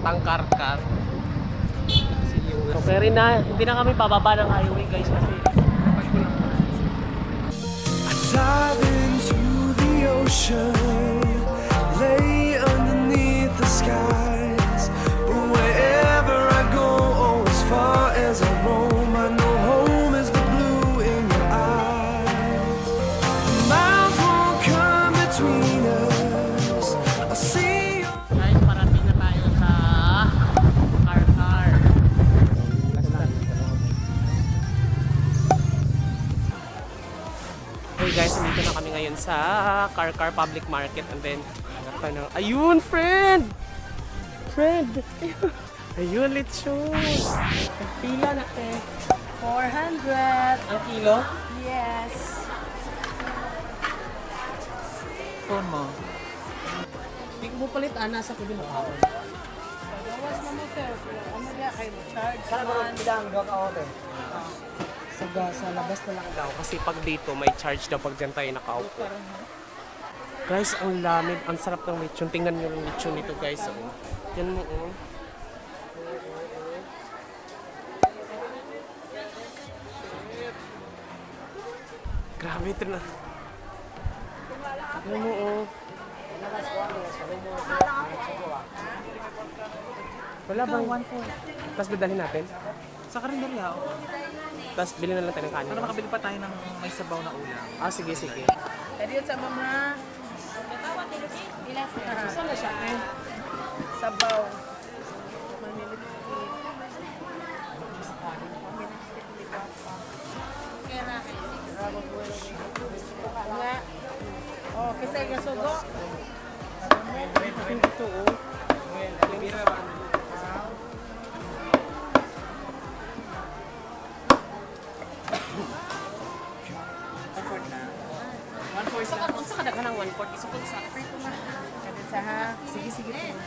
papuntang Karkar. So, pero hindi na kami bababa ng highway guys kasi Dive into the ocean, lay underneath the skies. But wherever I go, oh, as far as I roam, I know home is the blue in your eyes. Miles won't come between us. I see you. guys, parating na tayo sa Karkar. Hey guys, nandito na kami ngayon sa Karkar Public Market and then ayun, friend! Friend! Ayun, lechon! Nagpila na eh. 400. Ang kilo? Yes. Phone mo. Hindi ko mo palit, nasa ko din ako. Gawas na mo, sir. Ano niya kayo? Charge one. Sa labas na lang daw. Kasi pag dito, may charge daw pag dyan tayo nakaupo. Guys, ang lamig. Ang sarap ng lechon. Tingnan nyo yung lechon nito, guys. Oh. Yan mo, oh. Grabe ito na. Yan mo, oh. Wala bang 1-4? Tapos dadalhin natin? Sa karinderya, oo. Tapos bilhin na lang tayo ng kanin. Para makabili pa tayo ng may sabaw na ulam. Ah, sige, sige. Pwede yun sa mama. Saan na siya? Sabaw. Nga. Oh, kasi kasugo. Ito, oh. Sa kung sa kadaghan ng 1/4, isukod sa free ko na. Kadit sa ha. Sige, sige.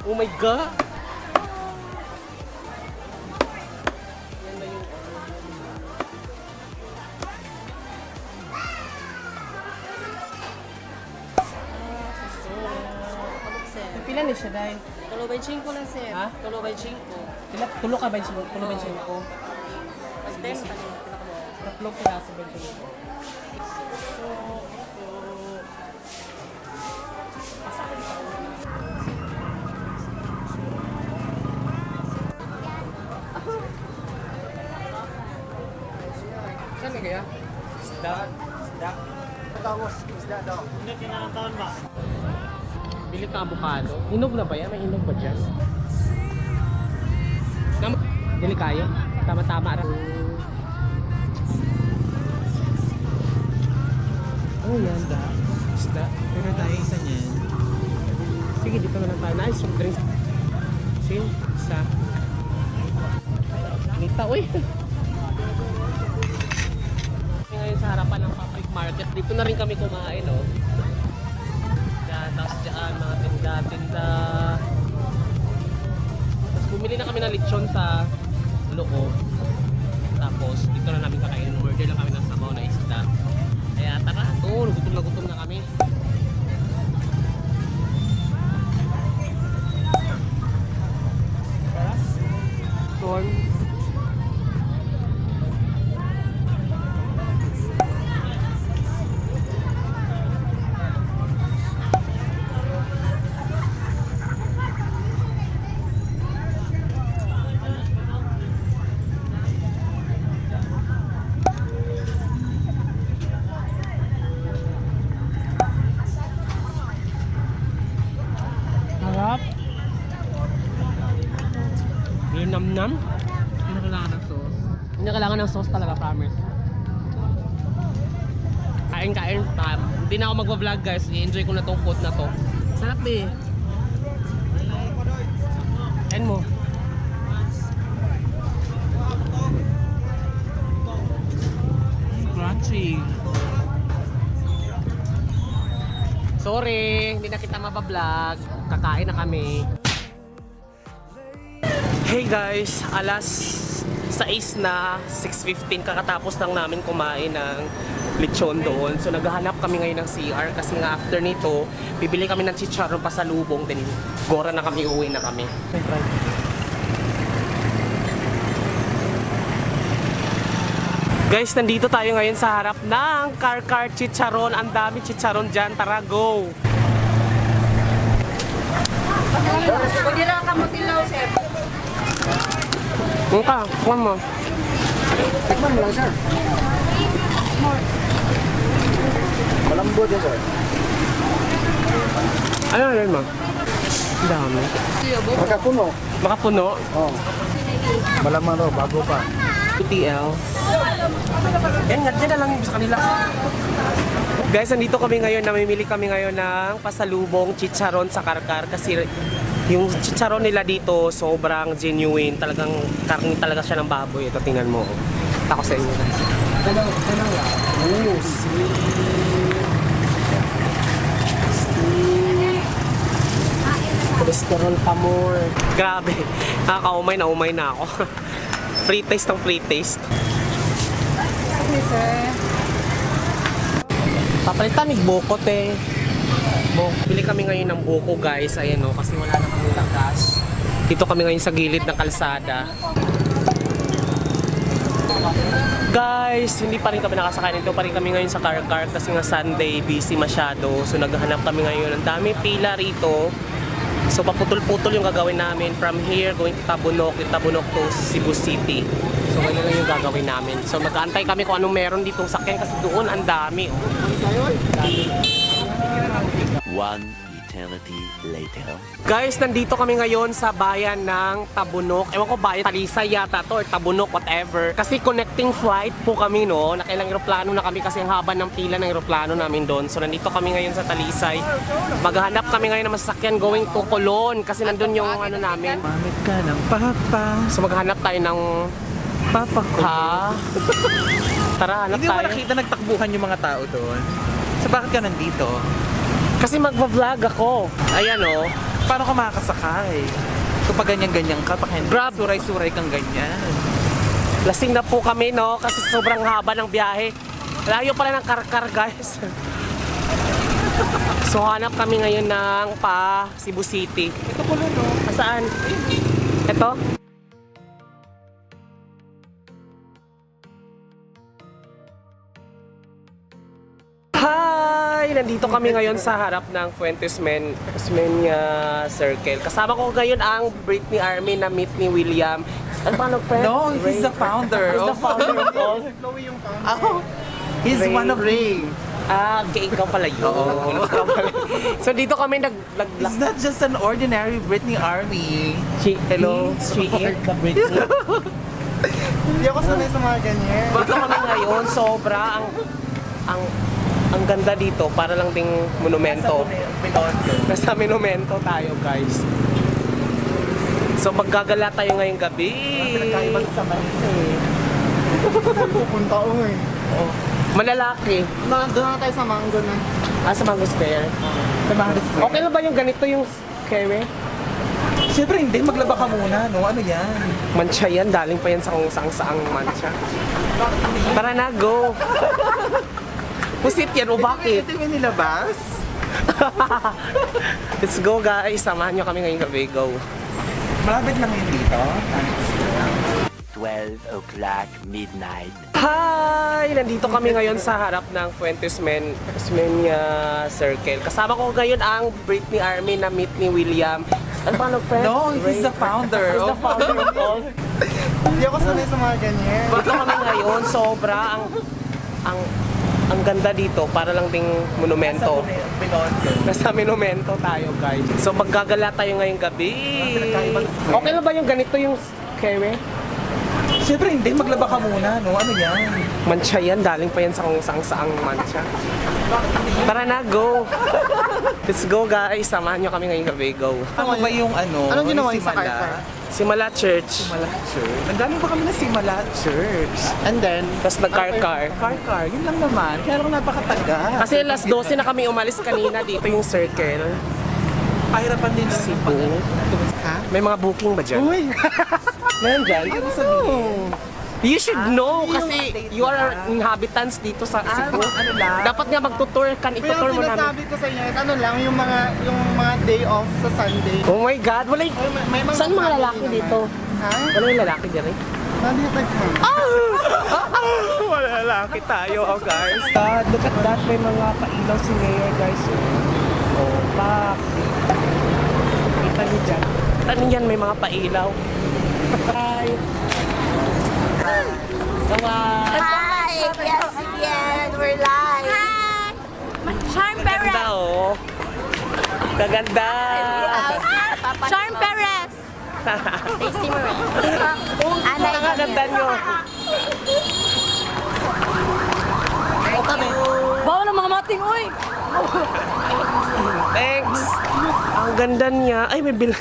Oh my God! Pila ni siya dahil? Tulo 25 lang sir. Ha? Tulo 25. Tulo ka ba yung tulo ba yung ko? Pag 10 pa rin. Tatlong piraso ba yung ko? Saan na kaya? Isda. Isda. Patawos. Isda daw. Hindi kinanang taon ba? Bili ka avocado. Hinog na ba yan? May hinog ba dyan? Dili kayo? Tama-tama rin. Oh, yan da. Isda. Pero tayo isa niyan. Sige, dito na lang tayo. Nice, soft drinks. Sige, isa. Nita, uy. Ngayon sa harapan ng public market, dito na rin kami kumain, oh. Yan, tapos dyan, mga tinda-tinda. Tapos bumili na kami ng lechon sa loob. Tapos dito na namin kakainin. Order lang kami ng sabaw na isda. Kaya tara, gutom na gutom na kami. Corn. Harap. Yung nam-nam. Hindi na kailangan ng sauce. Hindi na kailangan ng sauce talaga, promise. Kain-kain. Hindi na ako magwa-vlog guys. I-enjoy ko na tong food na to. Sarap eh. Kain mo. sorry, hindi na kita mabablog. Kakain na kami. Hey guys, alas 6 na, 6:15 kakatapos lang namin kumain ng lechon doon. So naghahanap kami ngayon ng CR kasi nga after nito, bibili kami ng chicharon pasalubong din. Gora na kami, uwi na kami. Guys, nandito tayo ngayon sa harap ng Car Chicharon. Ang dami chicharon dyan. Tara, go! Pwede lang ka matilaw, sir. Mungka, kuha mo. Tikman mo lang, sir. Malambot yan, sir. Ano yun mo? Ang dami. Magkapuno. Makapuno. Oh. Malaman daw, bago pa. TL. Yan nga, dyan na lang sa kanila. Guys, nandito kami ngayon, namimili kami ngayon ng pasalubong chicharon sa Karkar kasi yung chicharon nila dito sobrang genuine, talagang karne talaga siya ng baboy. Ito, tingnan mo. Tako sa inyo guys. Cholesterol pa more. Grabe, nakakaumay na umay na ako. Free taste ng free taste. Papalitan ng buko, te. Bili kami ngayon ng buko, guys. Ayan o, kasi wala na kami lakas. Dito kami ngayon sa gilid ng kalsada. Guys, hindi pa rin kami nakasakain. Dito pa rin kami ngayon sa Karkar kasi nga Sunday, busy masyado. So naghahanap kami ngayon. Ang dami pila rito. So paputol-putol yung gagawin namin from here going to Tabunok to Cebu City. So ganyan lang yung gagawin namin. So mag-aantay kami kung anong meron ditong sakyan kasi doon ang dami. One eternity later. Guys, nandito kami ngayon sa bayan ng Tabunok. Ewan ko bayan, Talisay yata to or Tabunok, whatever. Kasi connecting flight po kami, no. Nakailang eroplano na kami kasi ang haba ng pila ng eroplano namin doon. So nandito kami ngayon sa Talisay. Maghahanap kami ngayon ng masakyan going to Colon kasi nandun yung ano namin. Mamit ka ng papa. So maghanap tayo ng Papa ko. ha. Tara, hanap Hindi mo tayo. nakita nagtakbuhan yung mga tao doon? So bakit ka nandito? Kasi magva-vlog ako. Ayan oh. Paano ka makakasakay? Kapag ganyan-ganyan ka, Grab. suray-suray kang ganyan. Lasing na po kami, no? Kasi sobrang haba ng biyahe. Layo pala ng Karkar, guys. So hanap kami ngayon ng Cebu City. Ito po no? Saan? Ito? Hi! Nandito kami ngayon sa harap ng Fuentes Menia Circle. Kasama ko ngayon ang Britney Army na meet ni William. Ano ba friend? No, he's the founder. He's the founder of all. Ako, he's Ray. one of Ray. Gay ka pala yun. Oo. Ikaw pala. So dito kami It's not just an ordinary Britney Army. Hello, she is the Britney. Hindi ako sanay sa mga ganyan. Dito kami ngayon, sobra ang ganda dito, para lang ding monumento. Nasa monumento tayo, guys. So maggagala tayo ngayong gabi. Pinagkaiba sa Manila eh. Pupunta ko eh. Malalaki. Doon na tayo sa Mango na. Sa Mango Square. Okay na ba yung ganito yung keme? Siyempre hindi, maglaba ka muna, no? Ano yan? Mancha yan, daling pa yan sa kung saang mancha. Tara na, go! Pusit yan o bakit? Ito yung nilabas? Let's go guys, samahan nyo kami ngayong gabi, go! Malapit lang yun dito. 12 o'clock midnight. Hi! Nandito kami ngayon sa harap ng Fuentes Menia Circle. Kasama ko ngayon ang Britney Army na meet ni William. Ano ba friend? No, he's the founder. He's the founder of all. Hindi ako sanay sa mga ganyan. Dito kami ngayon, sobra ang ganda dito, para lang ding monumento. Nasa monumento tayo, guys. So maggagala tayo ngayong gabi. Okay na ba yung ganito yung keme? Siyempre hindi, maglaba ka muna, no? Ano yan? Mancha yan, daling pa yan sa kung saang mancha. Tara na, go! Let's go guys, samahan nyo kami ngayong gabi, go! Ano ba yung ano? Anong ginawa yung niyo sa simula? Karkar? Simala Church. Simala Church. Nanggaling pa kami na Simala Church. And then, Tapos nag-car-car. car. Yun lang naman. Kaya lang napakataga. Kasi alas 12 na kami umalis kanina dito yung circle. Pahirapan din si Cebu. Ha? May mga booking ba dyan? Uy! Meron dyan? Ano sabihin? You should know kasi you are inhabitants dito sa Cebu. Ano lang? Dapat nga magtutour kan, Pero itutour yung mo namin. sinasabi ko sa inyo is ano lang, yung mga day off sa Sunday. Oh my God, wala May mga Saan mga family lalaki naman. dito? Ha? wala yung lalaki dyan eh. Nandito mo. Wala lalaki tayo, oh guys. Look at that, may mga pailaw si Mayor guys. Oh, pak. Kita niyo dyan. Ano yan, may mga pailaw. Hi. Hi! Yes, we're live. Hi! Charm Ganda Perez! oh. Kaganda. Charm Perez! Stacy Morel. Anay Kaganda nyo. Bawal ang mga mating, oy! Thanks. Ang ganda niya. Ay, may bilin.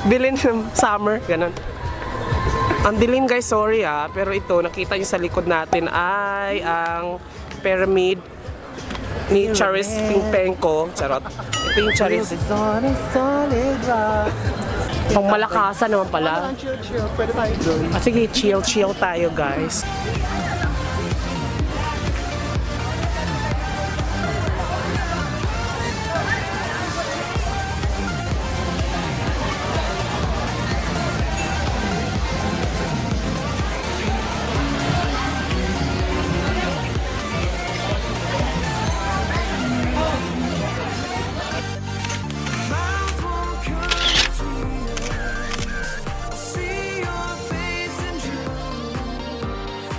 Bilin ng summer. Ganon. Ang dilim guys, sorry pero ito, nakita nyo sa likod natin ay ang pyramid ni Charis Pingpenko. Charot. Ito yung Charis. Pang malakasan naman pala. Chill. Pwede tayo doon. Sige, chill tayo guys. Miles won't come between us. I'll see your face in June.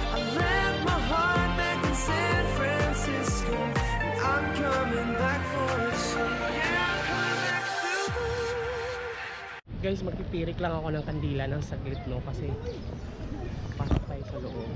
I left my heart back in San Francisco, and I'm coming back for it soon. Yeah, I'm coming back soon. Guys, magtitirik lang ako ng kandila ng saglit no kasi pasok tayo sa loob.